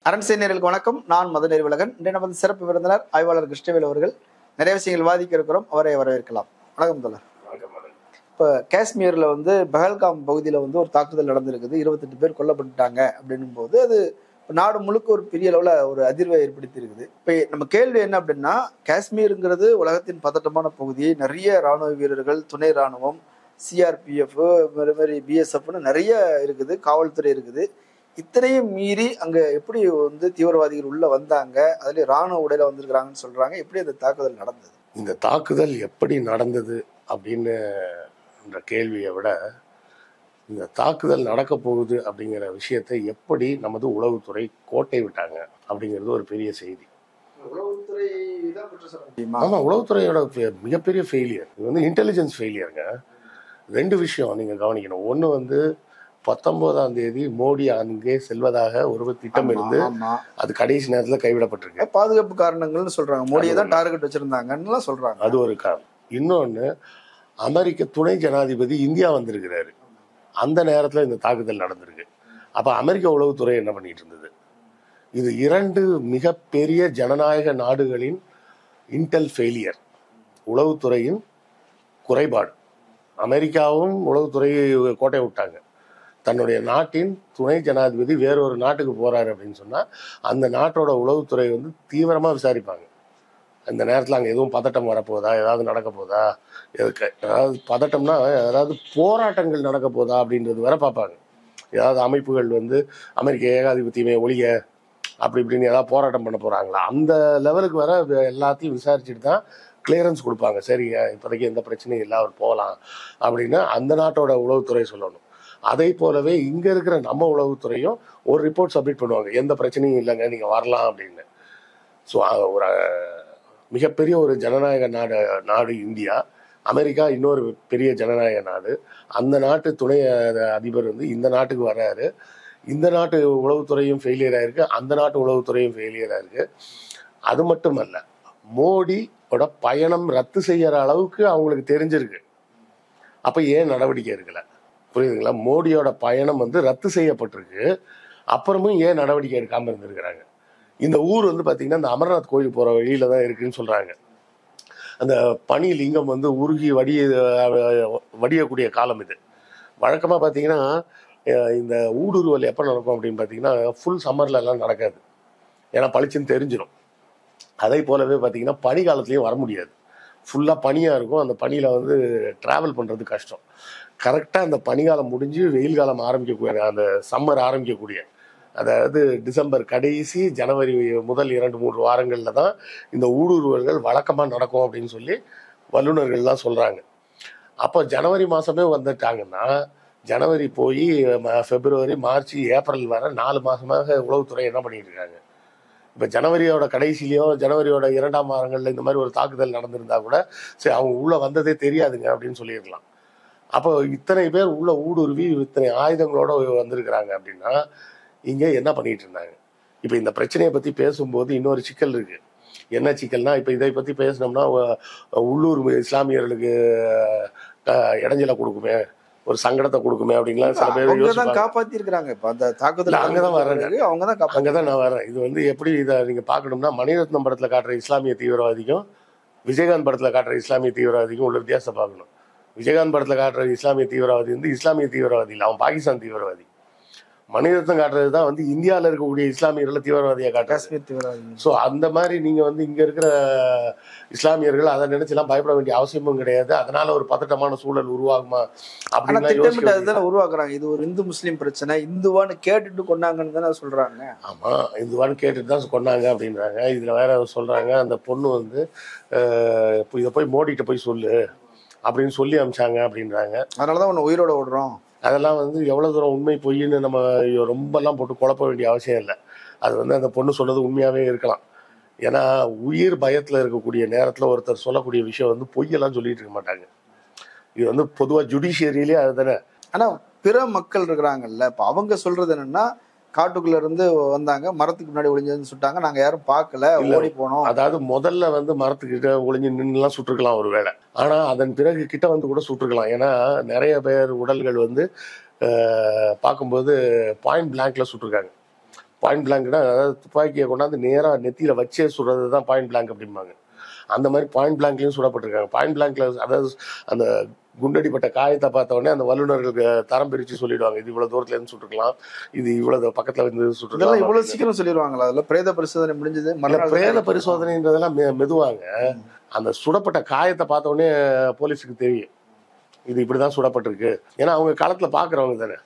அரண்சேனர்களுக்கு வணக்கம். நான் மத நெறிவலகன். இன்றைய நமது சிறப்பு விருந்தினர் ஆய்வாளர் கிருஷ்ணவேல் அவர்கள். நிறைய விஷயங்கள் வாதிக்க இருக்கிறோம், அவரை வரவேற்கலாம். வணக்கம் தோழர். இப்போ காஷ்மீர்ல பஹல்காம் பகுதியில் ஒரு தாக்குதல் நடந்திருக்குது. 28 பேர் கொல்லப்பட்டுட்டாங்க அப்படின்னும் போது அது நாடு முழுக்க ஒரு பெரிய அளவில் ஒரு அதிர்வை ஏற்படுத்தி இருக்குது. இப்போ நம்ம கேள்வி என்ன அப்படின்னா, காஷ்மீருங்கிறது உலகத்தின் பதட்டமான பகுதி. நிறைய இராணுவ வீரர்கள், துணை இராணுவம், சிஆர்பிஎஃப், மாதிரி பிஎஸ்எஃப்னு நிறைய இருக்குது, காவல்துறை இருக்குது. இத்தனையும் மீறி அங்க எப்படி தீவிரவாதிகள் உள்ள வந்தாங்க, அதுல ராணுவ உடையில வந்திருக்கிறாங்கன்னு சொல்றாங்க. எப்படி அந்த தாக்குதல் நடந்தது? இந்த தாக்குதல் எப்படி நடந்தது அப்படின்னு கேள்வியை விட, இந்த தாக்குதல் நடக்க போகுது அப்படிங்கிற விஷயத்தை எப்படி நமது உளவுத்துறை கோட்டை விட்டாங்க அப்படிங்கிறது ஒரு பெரிய செய்தி. ஆமா, உளவுத்துறையோட மிகப்பெரிய ஃபெயிலியர். இது இன்டெலிஜென்ஸ் ஃபெயிலியருங்க. 2 விஷயம் நீங்க கவனிக்கணும். ஒன்று 19ஆம் தேதி மோடி அங்கே செல்வதாக ஒரு திட்டம் இருந்து அது கடைசி நேரத்தில் கைவிடப்பட்டிருக்கு. பாதுகாப்பு காரணங்கள்னு சொல்றாங்க. மோடியை தான் டார்கெட் வச்சிருந்தாங்கன்னு சொல்றாங்க. அது ஒரு காரணம். இன்னொன்று, அமெரிக்க துணை ஜனாதிபதி இந்தியா வந்திருக்கிறாரு. அந்த நேரத்தில் இந்த தாக்குதல் நடந்திருக்கு. அப்போ அமெரிக்க உளவுத்துறை என்ன பண்ணிட்டு இருந்தது? இது 2 மிகப்பெரிய ஜனநாயக நாடுகளின் இன்டெல் ஃபெயிலியர், உளவுத்துறையின் குறைபாடு. அமெரிக்காவும் உளவுத்துறையை கோட்டை விட்டாங்க. தன்னுடைய நாட்டின் துணை ஜனாதிபதி வேறொரு நாட்டுக்கு போறாரு அப்படின்னு சொன்னா அந்த நாட்டோட உளவுத்துறை தீவிரமா விசாரிப்பாங்க. அந்த நேரத்தில் அங்கே எதுவும் பதட்டம் வரப்போதா, ஏதாவது நடக்க போதா, ஏதாவது பதட்டம்னா ஏதாவது போராட்டங்கள் நடக்க போதா அப்படின்றது வர பார்ப்பாங்க. ஏதாவது அமைப்புகள் அமெரிக்க ஏகாதிபத்தியமே ஒழிய அப்படி இப்படின்னு ஏதாவது போராட்டம் பண்ண போறாங்களா, அந்த லெவலுக்கு வர எல்லாத்தையும் விசாரிச்சுட்டு தான் கிளியரன்ஸ் கொடுப்பாங்க. சரிங்க, இப்போதைக்கு எந்த பிரச்சனையும் இல்லை, அவர் போகலாம் அப்படின்னு அந்த நாட்டோட உளவுத்துறை சொல்லணும். அதை போலவே இங்க இருக்கிற நம்ம உளவுத்துறையும் ஒரு ரிப்போர்ட் சப்மிட் பண்ணுவாங்க, எந்த பிரச்சனையும் இல்லைங்க, நீங்க வரலாம் அப்படின்னு. ஸோ ஒரு மிகப்பெரிய ஒரு ஜனநாயக நாடு இந்தியா. அமெரிக்கா இன்னொரு பெரிய ஜனநாயக நாடு. அந்த நாட்டு துணை அதிபர் இந்த நாட்டுக்கு வர்றாரு. இந்த நாட்டு உளவுத்துறையும் ஃபெயிலியர் ஆயிருக்கு, அந்த நாட்டு உளவுத்துறையும் ஃபெயிலியர் ஆயிருக்கு. அது மட்டுமல்ல, மோடியோட பயணம் ரத்து செய்யற அளவுக்கு அவங்களுக்கு தெரிஞ்சிருக்கு. அப்ப ஏன் நடவடிக்கை எடுக்கல? புரியுதுங்களா? மோடியோட பயணம் ரத்து செய்யப்பட்டிருக்கு, அப்புறமும் ஏன் நடவடிக்கை எடுக்காம இருந்திருக்கிறாங்க? இந்த ஊர் பாத்தீங்கன்னா இந்த அமர்நாத் கோயில் போற வழியில தான் இருக்குன்னு சொல்றாங்க. அந்த பனி லிங்கம் உருகி வடியக்கூடிய காலம் இது. வழக்கமா பாத்தீங்கன்னா இந்த ஊடுருவல் எப்ப நடக்கும் அப்படின்னு பாத்தீங்கன்னா ஃபுல் சம்மர்ல எல்லாம் நடக்காது, ஏன்னா பளிச்சுன்னு தெரிஞ்சிடும். அதே போலவே பாத்தீங்கன்னா பனி காலத்துலயும் வர முடியாது, ஃபுல்லா பனியா இருக்கும். அந்த பனியில டிராவல் பண்றது கஷ்டம். கரெக்டாக அந்த பனிகாலம் முடிஞ்சு வெயில் காலம் ஆரம்பிக்கக்கூடிய, அந்த சம்மர் ஆரம்பிக்கக்கூடிய, அதாவது டிசம்பர் கடைசி ஜனவரி முதல் 2-3 வாரங்களில் தான் இந்த ஊடுருவல்கள் வழக்கமாக நடக்கும் அப்படின்னு சொல்லி வல்லுநர்கள்லாம் சொல்கிறாங்க. அப்போ ஜனவரி மாதமே வந்துட்டாங்கன்னா, ஜனவரி போய் பிப்ரவரி, மார்ச், ஏப்ரல் வர 4 மாதமாக உளவுத்துறை என்ன பண்ணிட்டு இருக்காங்க? இப்போ ஜனவரியோட கடைசியிலையோ ஜனவரியோட 2ஆம் வாரங்களில் இந்த மாதிரி ஒரு தாக்குதல் நடந்திருந்தா கூட சரி, அவங்க உள்ளே வந்ததே தெரியாதுங்க அப்படின்னு சொல்லியிருக்கலாம். அப்போ இத்தனை பேர் உள்ள ஊடுருவி இத்தனை ஆயுதங்களோட வந்திருக்கிறாங்க அப்படின்னா இங்க என்ன பண்ணிட்டு இருந்தாங்க? இப்ப இந்த பிரச்சனையை பத்தி பேசும்போது இன்னொரு சிக்கல் இருக்கு. என்ன சிக்கல்னா, இப்ப இதை பத்தி பேசினோம்னா உள்ளூர் இஸ்லாமியர்களுக்கு இடைஞ்சலை கொடுக்குமே, ஒரு சங்கடத்தை கொடுக்குமே அப்படின்லாம் சில பேர் காப்பாத்தி இருக்காங்க. அங்கதான் நான் வரேன். இது எப்படி இதை நீங்க பாக்கணும்னா, மணிரத்னம் படத்துல காட்டுற இஸ்லாமிய தீவிரவாதிக்கும் விஜயகாந்த் படத்துல காட்டுற இஸ்லாமிய தீவிரவாதிக்கும் உள்ள வித்தியாசத்தை பார்க்கணும். விஜயகாந்த் படத்துல காட்டுற இஸ்லாமிய தீவிரவாதி இஸ்லாமிய தீவிரவாதி இல்லை, அவன் பாகிஸ்தான் தீவிரவாதி. மணிரத்னம் காட்டுறது தான் இந்தியாவில் இருக்கக்கூடிய இஸ்லாமியர்களை தீவிரவாதியை காட்டுறது. ஸோ அந்த மாதிரி நீங்க இங்க இருக்கிற இஸ்லாமியர்கள் அதை நினைச்செல்லாம் பயப்பட வேண்டிய அவசியமும் கிடையாது. அதனால ஒரு பதட்டமான சூழல் உருவாகுமா அப்படின்னு உருவாக்குறாங்க. இது ஒரு இந்து முஸ்லீம் பிரச்சனை, இந்துவான்னு கேட்டுட்டு கொண்டாங்கன்னு தானே சொல்றாங்க. ஆமா, இந்துவான்னு கேட்டுட்டு தான் கொண்டாங்க அப்படின்றாங்க. இதுல வேற சொல்றாங்க, அந்த பொண்ணு இதை போய் மோடிட்ட போய் சொல்லு அப்படின்னு சொல்லி அமிச்சாங்க அப்படின்றாங்க. அதனாலதான் உன்னை உயிரோட விடுறோம். அதெல்லாம் எவ்வளவு தூரம் உண்மை பொய்ன்னு நம்ம ரொம்பலாம் போட்டு குழப்ப வேண்டிய அவசியம் இல்லை. அது அந்த பொண்ணு சொன்னது உண்மையாவே இருக்கலாம். ஏன்னா உயிர் பயத்துல இருக்கக்கூடிய நேரத்துல ஒருத்தர் சொல்லக்கூடிய விஷயம் பொய்யெல்லாம் சொல்லிட்டு இருக்க மாட்டாங்க. இது பொதுவா ஜுடிஷியரியிலே அதுதானே. ஆனா பிற மக்கள் இருக்கிறாங்கல்ல, இப்ப அவங்க சொல்றது என்னன்னா, காட்டுக்குள்ள இருந்து வந்தாங்க, மரத்துக்கு முன்னாடி ஒளிஞ்சு சுட்டாங்க, நாங்க யாரும் பார்க்கல, ஓடி போனோம். அதாவது முதல்ல மரத்துக்கிட்ட ஒளிஞ்சு நின்றுலாம் சுட்டுருக்கலாம் ஒரு வேளை. ஆனா அதன் பிறகு கிட்ட கூட சுட்டுருக்கலாம். ஏன்னா நிறைய பேர் உடல்கள் பார்க்கும்போது பாயிண்ட் பிளாங்க்ல சுட்டுருக்காங்க. பாயிண்ட் பிளாங்க்னா அதாவது துப்பாக்கியை கொண்டாந்து நேராக நெத்தியில வச்சே சுடுறது தான் பாயிண்ட் பிளாங்க் அப்படிம்பாங்க. அந்த மாதிரி பாயிண்ட் பிளாங்க்லையும் சுடப்பட்டிருக்காங்க. பாயிண்ட் பிளாங்க்ல அதாவது அந்த குண்டடிப்பட்ட காயத்தை பார்த்த உடனே அந்த வல்லுநர்களுக்கு தரம் பிரித்து சொல்லிடுவாங்க, இது இவ்வளவு தூரத்துல இருந்து சுட்டுக்கலாம், இது இவ்வளவு பக்கத்துல இருந்து சுட்டுக்கலாம். இவ்வளவு சீக்கிரம் சொல்லிடுவாங்களா? அதுல பிரேத பரிசோதனை முடிஞ்சது, பிரேத பரிசோதனைன்றதெல்லாம் மெதுவாங்க. அந்த சுடப்பட்ட காயத்தை பார்த்த உடனே போலீஸுக்கு தெரியும் இது இப்படிதான் சுடப்பட்டிருக்கு. ஏன்னா அவங்க களத்துல பாக்குறவங்க தானே,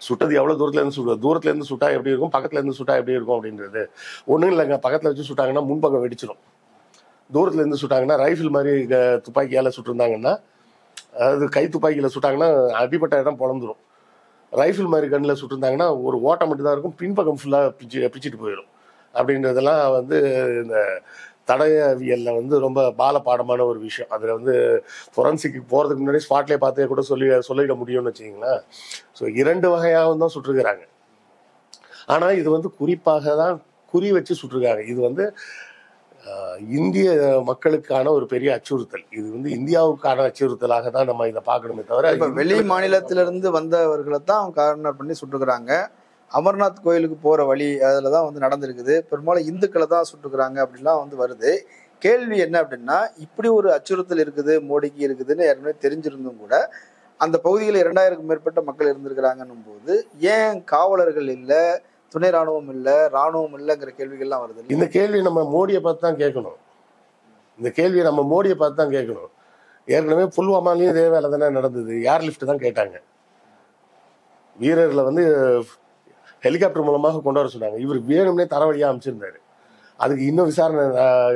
சுட்டது எவ்வளவு தூரத்துல இருந்து சுட்டா எப்படி இருக்கும், பக்கத்துல இருந்து சுட்டா எப்படி இருக்கும் அப்படின்றது. ஒண்ணும் இல்லைங்க, பக்கத்துல வச்சு சுட்டாங்கன்னா முன்பக்கம் வெடிச்சிடும். தூரத்துல இருந்து சுட்டாங்கன்னா ரைஃபிள் மாதிரி துப்பாக்கியால சுட்டிருந்தாங்கன்னா, அதாவது கை துப்பாக்கியில சுட்டாங்கன்னா அடிப்பட்ட இடம் பொழந்துரும். ரைஃபிள் மாதிரி கண்ணில் சுட்டிருந்தாங்கன்னா ஒரு ஓட்டம் மட்டும்தான் இருக்கும், பின்பக்கம் ஃபுல்லா பிச்சுட்டு போயிடும். அப்படின்றதெல்லாம் இந்த தடயவியல்ல ரொம்ப பாலப்பாடமான ஒரு விஷயம். அதுல ஃபொரன்சிக்கு போறதுக்கு முன்னாடி ஸ்பாட்லேயே பார்த்தே கூட சொல்லிட முடியும்னு வச்சுக்கீங்களேன். ஸோ 2 வகையாகவும் தான் சுட்டிருக்கிறாங்க. ஆனா இது குறிப்பாக தான் குறி வச்சு சுட்டிருக்காங்க. இது இந்திய மக்களுக்கான ஒரு பெரிய அச்சுறுத்தல். இது இந்தியாவுக்கான அச்சுறுத்தலாக தான் நம்ம இதை பார்க்கணுமே தவிர, வெளி மாநிலத்திலிருந்து வந்தவர்களை தான் அவங்க கார்னர் பண்ணி சுட்டுக்கிறாங்க. அமர்நாத் கோயிலுக்கு போற வழி அதுலதான் நடந்திருக்குது. பெரும்பாலும் இந்துக்களை தான் சுட்டுக்கிறாங்க அப்படிலாம் வருது. கேள்வி என்ன அப்படின்னா, இப்படி ஒரு அச்சுறுத்தல் இருக்குது, மோடிக்கு இருக்குதுன்னு ஏற்கனவே தெரிஞ்சிருந்தும் கூட அந்த பகுதியில் 2000க்கும் மேற்பட்ட மக்கள் இருந்திருக்கிறாங்கன்னும் போது ஏன் காவலர்கள் இல்லை, துணை ராணுவம் இல்லை, ராணுவம் இல்லைங்கிற கேள்விகள்லாம் வருது. இந்த கேள்வி நம்ம மோடியை பார்த்து தான் கேட்கணும். ஏற்கனவே புல்வாமாலையும் இதே வேலை தானே நடந்தது. ஏர் லிஃப்ட் தான் கேட்டாங்க. வீரர்களை ஹெலிகாப்டர் மூலமாக கொண்டு வர சொன்னாங்க. இவர் வேணும்னே தரவழியா அமைச்சிருந்தாரு. அதுக்கு இன்னும் விசாரணை,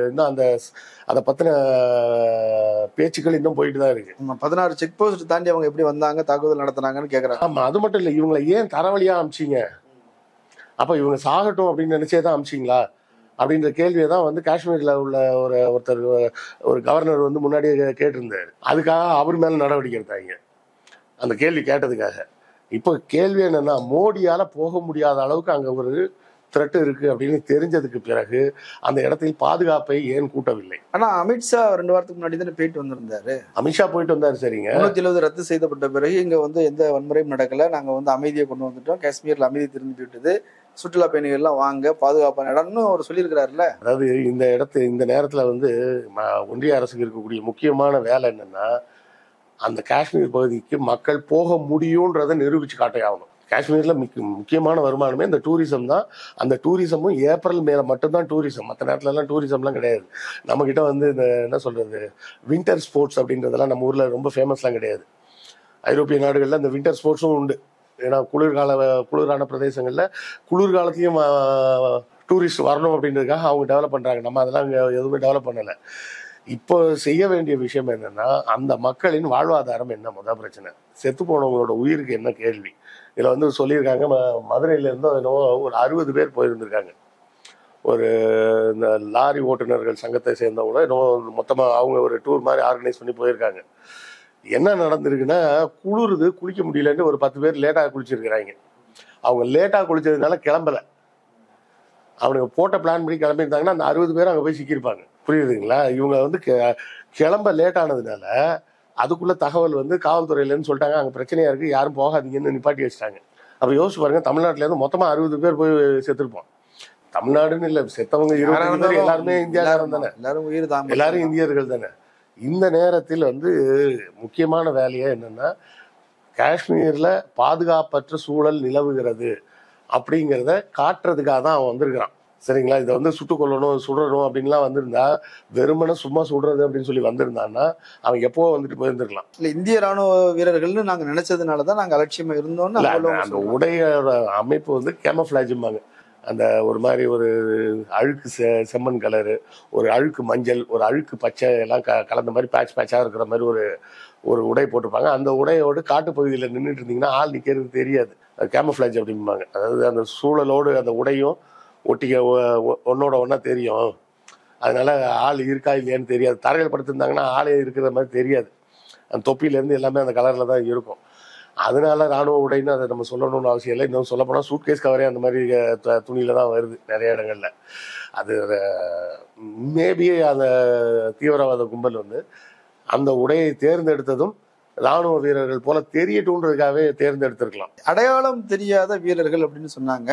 இன்னும் அதை பத்தின பேச்சுக்கள் இன்னும் போயிட்டு தான் இருக்கு. 16 செக் போஸ்ட் தாண்டி அவங்க எப்படி வந்தாங்க, தாக்குதல் நடத்தினாங்கன்னு கேட்கறாங்க. ஆமா, அது மட்டும் இல்லை, இவங்களை ஏன் தரவழியா அமைச்சிங்க, அப்ப இவங்க சாகட்டும் அப்படின்னு நினைச்சேதான் அமிச்சிங்களா அப்படின்ற கேள்வியை தான் காஷ்மீர்ல உள்ள ஒருத்தர் ஒரு கவர்னர் முன்னாடியே கேட்டிருந்தாரு. அதுக்காக அவர் மேல நடவடிக்கை எடுத்தாங்க அந்த கேள்வி கேட்டதுக்காக. இப்போ கேள்வி என்னன்னா, மோடியால போக முடியாத அளவுக்கு அங்க ஒரு த்ரெட் இருக்கு அப்படின்னு தெரிஞ்சதுக்கு பிறகு அந்த இடத்தில் பாதுகாப்பை ஏன் கூட்டவில்லை? ஆனா அமித்ஷா 2 வாரத்துக்கு முன்னாடி தானே போயிட்டு வந்திருந்தாரு. அமித்ஷா போயிட்டு வந்தாரு, சரிங்க. 370 ரத்து செய்யப்பட்ட பிறகு இங்க எந்த வன்முறையும் நடக்கல, நாங்க அமைதியை கொண்டு வந்துட்டோம், காஷ்மீர்ல அமைதி திரும்பி விட்டது, சுற்றுலா பயணிகள் எல்லாம் வாங்க, பாதுகாப்பான இடம்னு அவர் சொல்லியிருக்கிறாருல. அதாவது இந்த நேரத்துல ஒன்றிய அரசுக்கு இருக்கக்கூடிய முக்கியமான வேலை என்னன்னா, அந்த காஷ்மீர் பகுதிக்கு மக்கள் போக முடியும்ன்றதை நிரூபிச்சு காட்டையாகணும். காஷ்மீர்ல முக்கியமான வருமானமே இந்த டூரிசம் தான். அந்த டூரிசமும் ஏப்ரல் மேல மட்டும்தான் டூரிசம், மற்ற நேரத்துல எல்லாம் டூரிசம்லாம் கிடையாது. நம்ம கிட்ட இந்த என்ன சொல்றது, வின்டர் ஸ்போர்ட்ஸ் அப்படின்றதெல்லாம் நம்ம ஊர்ல ரொம்ப ஃபேமஸ்லாம் கிடையாது. ஐரோப்பிய நாடுகள்ல இந்த வின்டர் ஸ்போர்ட்ஸும் உண்டு. ஏன்னா குளிரான பிரதேசங்கள்ல குளிர்காலத்தையும் டூரிஸ்ட் வரணும் அப்படின்றதுக்காக அவங்க டெவலப் பண்றாங்க. நம்ம அதெல்லாம் எதுவுமே டெவலப் பண்ணலை. இப்போ செய்ய வேண்டிய விஷயம் என்னன்னா, அந்த மக்களின் வாழ்வாதாரம் என்ன முதல் பிரச்சனை, செத்து போனவங்களோட உயிருக்கு என்ன கேள்வி. இதுல சொல்லியிருக்காங்க, மதுரையில இருந்தோ என்னவோ ஒரு 60 பேர் போயிருந்திருக்காங்க. ஒரு இந்த லாரி ஓட்டுநர்கள் சங்கத்தை சேர்ந்தவங்களோ என்னவோ மொத்தமா அவங்க ஒரு டூர் மாதிரி ஆர்கனைஸ் பண்ணி போயிருக்காங்க. என்ன நடந்திருக்குன்னா, குளிருது, குளிக்க முடியலன்னு ஒரு 10 பேர் லேட்டாக குளிச்சிருக்கிறாங்க. அவங்க லேட்டாக குளிச்சதுனால கிளம்பல, அவனுக்கு போட்ட பிளான் பண்ணி கிளம்பியிருந்தாங்கன்னா அந்த 60 பேர் அங்கே போய் சிக்கியிருப்பாங்க. புரியுதுங்களா? இவங்க கிளம்ப லேட் ஆனதுனால அதுக்குள்ள தகவல் காவல்துறையிலன்னு சொல்லிட்டாங்க, அங்கே பிரச்சனையா இருக்கு, யாரும் போகாதீங்கன்னு நிப்பாட்டி வச்சுட்டாங்க. அப்ப யோசிச்சு பாருங்க, தமிழ்நாட்டுல இருந்து மொத்தமா 60 பேர் போய் செத்துருப்போம். தமிழ்நாடுன்னு இல்லை, செத்தவங்க 20 பேர் எல்லாருமே இந்தியாக்காரன் தானே, எல்லாரும் இந்தியர்கள் தானே. இந்த நேரத்தில் முக்கியமான வேலையே என்னன்னா, காஷ்மீர்ல பாதுகாப்பற்ற சூழல் நிலவுகிறது அப்படிங்கிறத காட்டுறதுக்காக தான் அவன் வந்திருக்கிறான். சரிங்களா? இதை சுட்டுக் கொள்ளணும், சுடணும் அப்படின்லாம் வந்திருந்தா, வெறுமனை சும்மா சுடுறது அப்படின்னு சொல்லி வந்திருந்தான்னா அவன் எப்போ போயிருந்துருக்கலாம். இல்ல, இந்திய ராணுவ வீரர்கள்னு நாங்க நினைச்சதுனாலதான் நாங்க அலட்சியமா இருந்தோம்னு அந்த உடையோட அமைப்பு கேமோஃபிளாஜ்ம்பாங்க. அந்த ஒரு மாதிரி ஒரு அழுக்கு செம்மண் கலரு, ஒரு அழுக்கு மஞ்சள், ஒரு அழுக்கு பச்சை எல்லாம் கலந்த மாதிரி பேட்சாக இருக்கிற மாதிரி ஒரு உடை போட்டிருப்பாங்க. அந்த உடையோடு காட்டுப்பகுதியில் நின்றுட்டு இருந்தீங்கன்னா ஆள் நிற்கிறது தெரியாது. கேமோஃபிளாஜ் அப்படிம்பாங்க. அதாவது அந்த சூழலோடு அந்த உடையும் ஒட்டிக்க ஒன்னோட ஒன்றா தெரியும். அதனால ஆள் இருக்கா இல்லையான்னு தெரியாது. தரையில் படுத்திருந்தாங்கன்னா ஆளே இருக்கிற மாதிரி தெரியாது. அந்த தொப்பிலேருந்து எல்லாமே அந்த கலரில் தான் இருக்கும். அதனால ராணுவ உடைன்னு அதை நம்ம சொல்லணும்னு அவசியம் இல்லை. இன்னும் சொல்ல போனால் சூட்கேஸ் கவரே அந்த மாதிரி துணியில தான் வருது நிறைய இடங்கள்ல. அது மேபி அந்த தீவிரவாத கும்பல் அந்த உடையை தேர்ந்தெடுத்ததும் ராணுவ வீரர்கள் போல தெரியட்டும்ன்றதுக்காகவே தேர்ந்தெடுத்திருக்கலாம். அடையாளம் தெரியாத வீரர்கள் அப்படின்னு சொன்னாங்க.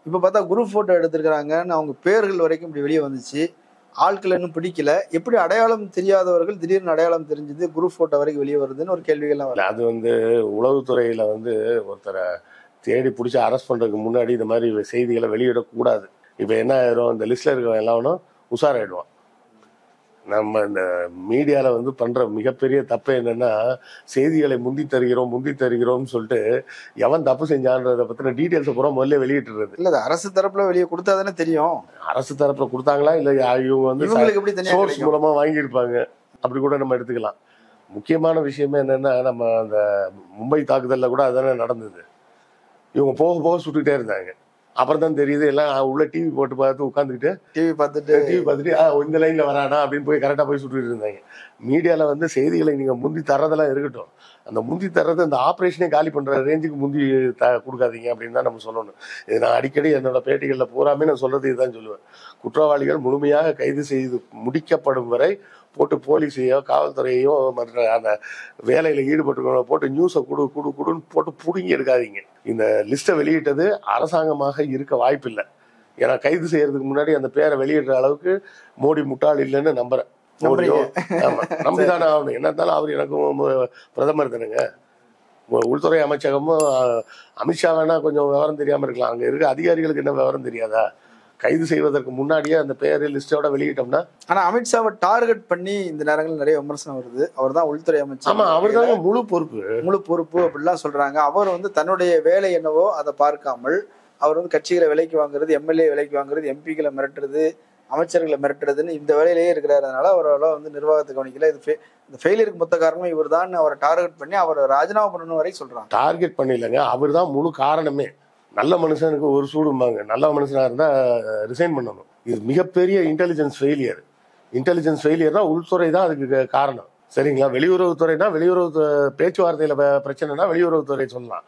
இப்போ பார்த்தா குரூப் ஃபோட்டோ எடுத்திருக்கிறாங்கன்னு அவங்க பேர்கள் வரைக்கும் இப்படி வெளியே வந்துச்சு. ஆட்கள் இன்னும் பிடிக்கல. எப்படி அடையாளம் தெரியாதவர்கள் திடீர்னு அடையாளம் தெரிஞ்சது குரூப் ஃபோட்டோ வரைக்கும் வெளியே வருதுன்னு ஒரு கேள்விகள்லாம் இல்ல, அது உளவுத்துறையில ஒருத்தரை தேடி பிடிச்சி அரெஸ்ட் பண்றதுக்கு முன்னாடி இந்த மாதிரி செய்திகளை வெளியிடக்கூடாது. இப்போ என்ன ஆயிரும், இந்த லிஸ்ட்ல இருக்கிறவன் எல்லாவனும் உஷாராயிடுவான். நம்ம இந்த மீடியால பண்ற மிகப்பெரிய தப்பு என்னன்னா, செய்திகளை முந்தி தருகிறோம்னு சொல்லிட்டு எவன் தப்பு செஞ்சான்றதை பத்தின டீட்டெயில்ஸை பூரா முதல்ல வெளியிட்டுறது. இல்ல அரசு தரப்புல வெளியே கொடுத்தா தானே தெரியும். அரசு தரப்புல கொடுத்தாங்களா இல்ல இவங்க இவங்களுக்கு எப்படி தனியா சோர்ஸ் கிடைக்கும்? மூலமா வாங்கியிருப்பாங்க, அப்படி கூட நம்ம எடுத்துக்கலாம். முக்கியமான விஷயமே என்னன்னா, நம்ம அந்த மும்பை தாக்குதல்ல கூட அதானே நடந்தது. இவங்க போக போக சுட்டுக்கிட்டே இருந்தாங்க. அப்புறம் தான் தெரியுது எல்லாம் உள்ள டிவி போட்டு பார்த்து உட்காந்துக்கிட்டு டிவி பார்த்துட்டு இந்த லைன்ல வரானா அப்படின்னு போய் கரெக்டா போய் சுட்டுட்டு இருந்தாங்க. மீடியால செய்திகளை நீங்க முந்தி தர்றதெல்லாம் இருக்கட்டும், அந்த முந்தி தர்றது அந்த ஆப்ரேஷனே காலி பண்ற ரேஞ்சுக்கு முந்தி கொடுக்காதீங்க அப்படின்னு தான் நம்ம சொல்லணும். இது நான் அடிக்கடி என்னோட பேட்டிகளில் பூராமே நான் சொல்றது இதுதான் சொல்லுவேன். குற்றவாளிகள் முழுமையாக கைது செய்து முடிக்கப்படும் வரை போட்டு போலீஸையோ காவல்துறையோ மற்ற அந்த வேலையில ஈடுபட்டு போட்டு நியூஸை குடுன்னு போட்டு புடுங்கி எடுக்காதீங்க. இந்த லிஸ்ட்டை வெளியிட்டது அரசாங்கமாக இருக்க வாய்ப்பில்லை. ஏன்னா கைது செய்யறதுக்கு முன்னாடி அந்த பேரை வெளியிடுற அளவுக்கு மோடி முட்டாள் இல்லைன்னு நம்புறேன். மோடியோ நம்பிதானே ஆகணும். என்ன இருந்தாலும் அவர் எனக்கும் பிரதமர் தானுங்க. உள்துறை அமைச்சகமும் அமித்ஷா வேணா கொஞ்சம் விவரம் தெரியாம இருக்கலாம், அங்க இருக்க அதிகாரிகளுக்கு என்ன விவரம் தெரியாதா? கைது செய்வதற்கு முன்னாடியே அந்த பேரு லிஸ்டோட வெளியிட்டோம்னா. ஆனா அமித்ஷாவை டார்கெட் பண்ணி இந்த நேரங்கள் நிறைய விமர்சனம் வருது. அவர் தான் உள்துறை அமைச்சர். ஆமா, அவர் தாங்க முழு பொறுப்பு அப்படிலாம் சொல்றாங்க. அவர் தன்னுடைய வேலை என்னவோ அதை பார்க்காமல் அவர் கட்சிகளை விலைக்கு வாங்குறது, எம்எல்ஏ விலைக்கு வாங்குறது, எம்பிக்களை மிரட்டுறது, அமைச்சர்களை மிரட்டுறதுன்னு இந்த வேலையிலேயே இருக்கிறாரு. அதனால அவரால் நிர்வாகத்தை கவனிக்கல. இந்த ஃபெயிலியருக்கு மொத்த காரணம் இவர் தான். அவரை டார்கெட் பண்ணி அவரை ராஜினாமா பண்ணணும் வரை சொல்றாங்க. டார்கெட் பண்ணிலங்க, அவர் தான் முழு காரணமே. நல்ல மனுஷனுக்கு ஒரு சூடும்பாங்க. நல்ல மனுஷனா இருந்தா ரிசைன் பண்ணணும். இது மிகப்பெரிய இன்டெலிஜென்ஸ் ஃபெயிலியர்னா உள்துறை தான் அதுக்கு காரணம். சரிங்களா? வெளியுறவுத்துறைனா வெளியுறவு பேச்சுவார்த்தையில பிரச்சனைனா வெளியுறவுத்துறை சொல்லலாம்.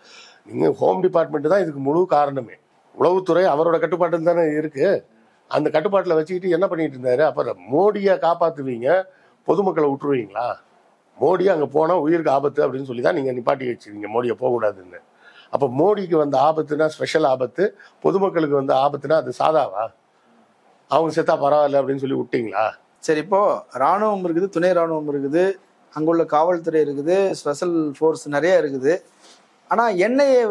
நீங்க ஹோம் டிபார்ட்மெண்ட் தான் இதுக்கு முழு காரணமே. உளவுத்துறை அவரோட கட்டுப்பாட்டில் தானே இருக்கு. அந்த கட்டுப்பாட்டில் வச்சுக்கிட்டு என்ன பண்ணிட்டு இருந்தாரு? அப்புறம் மோடியை காப்பாத்துவீங்க, பொதுமக்களை விட்டுருவீங்களா? மோடி அங்கே போனால் உயிருக்கு ஆபத்து அப்படின்னு சொல்லி தான் நீங்கள் நிப்பாட்டி வச்சுருவீங்க மோடியை போகக்கூடாதுன்னு. அப்போ மோடிக்கு ஆபத்துனா ஸ்பெஷல் ஆபத்து, பொதுமக்களுக்கு ஆபத்துனா அது சாதாவா? அவங்க செத்தா பரவாயில்ல அப்படின்னு சொல்லி விட்டீங்களா? சரி, இப்போ ராணுவம் இருக்குது, துணை ராணுவம் இருக்குது, அங்குள்ள காவல்துறை இருக்குது, ஸ்பெஷல் ஃபோர்ஸ் நிறைய இருக்குது. ஆனால் என்ஐஏ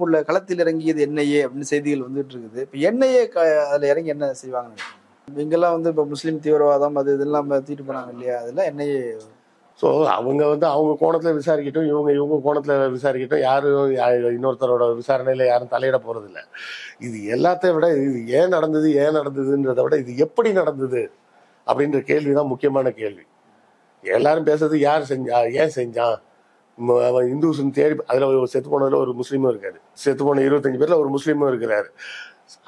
உள்ள களத்தில் இறங்கியது என்ஐஏ அப்படின்னு செய்திகள் வந்துட்டு இருக்குது. இப்போ என்ஐஏ அதில் இறங்கி என்ன செய்வாங்கன்னு இங்கெல்லாம் இப்போ முஸ்லீம் தீவிரவாதம் அது இதெல்லாம் தூக்கிட்டு போனாங்க இல்லையா? அதெல்லாம் என்ஐஏ. ஸோ அவங்க அவங்க கோணத்தில் விசாரிக்கட்டும், இவங்க கோணத்தில் விசாரிக்கட்டும். யாரும் இன்னொருத்தரோட விசாரணையில் யாரும் தலையிட போகிறதில்ல. இது எல்லாத்தையும் விட இது ஏன் நடந்ததுன்றதை விட இது எப்படி நடந்தது அப்படின்ற கேள்வி தான் முக்கியமான கேள்வி. எல்லாரும் பேசுறது யார் செஞ்சா, ஏன் செஞ்சான், இந்துஸ்ன்னு தேடி. அதில் செத்து போனதில் ஒரு முஸ்லீமும் இருக்காரு. செத்து போன 25 பேரில் ஒரு முஸ்லீமும் இருக்கிறாரு.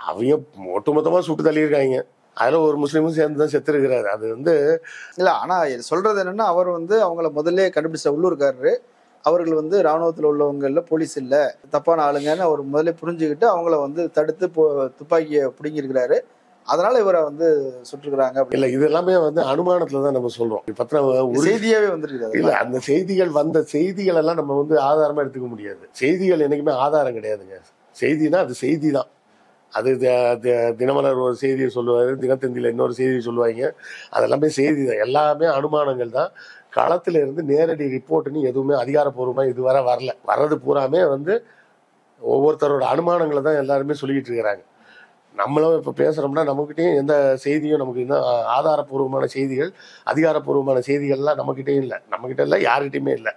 அவங்க ஒட்டுமொத்தமாக சுட்டு தள்ளியிருக்காங்க. அதில் ஒரு முஸ்லீமும் சேர்ந்து தான் செத்து இருக்கிறாரு. அது இல்லை. ஆனால் சொல்றது என்னன்னா, அவர் அவங்கள முதல்ல கண்டுபிடிச்ச உள்ளூர்காரரு. அவர்கள் ராணுவத்தில் உள்ளவங்கள போலீஸ் இல்லை, தப்பான ஆளுங்கன்னு அவர் முதல்ல புரிஞ்சுக்கிட்டு அவங்கள தடுத்து துப்பாக்கியை பிடுங்கியிருக்கிறாரு. அதனால இவரை சுட்டுருக்குறாங்க. இல்ல, இது எல்லாமே அனுமானத்துல தான் நம்ம சொல்றோம். செய்தியாவே வந்துருக்கு. இல்ல, அந்த செய்திகள் எல்லாம் நம்ம ஆதாரமா எடுத்துக்க முடியாது. செய்திகள் என்னைக்குமே ஆதாரம் கிடையாதுங்க. செய்தினா அது செய்தி தான். அது தினமலர் ஒரு செய்தியை சொல்லுவாரு, தினத்தந்தியில இன்னொரு செய்தியை சொல்லுவாங்க. அதெல்லாமே செய்தி தான். எல்லாமே அனுமானங்கள் தான். களத்துல இருந்து நேரடி ரிப்போர்ட்னு எதுவுமே அதிகாரப்பூர்வமா இதுவரை வரல. வர்றது பூராமே ஒவ்வொருத்தரோட அனுமானங்களை தான் எல்லாருமே சொல்லிக்கிட்டு இருக்கிறாங்க. நம்மளும் இப்போ பேசுகிறோம்னா நம்மக்கிட்டையும் எந்த செய்தியும் நமக்கு இன்னும் ஆதாரப்பூர்வமான செய்திகள், அதிகாரப்பூர்வமான செய்திகள்லாம் நம்மக்கிட்டையும் இல்லை. நம்மக்கிட்ட இல்லை, யாருக்கிட்டையுமே இல்லை.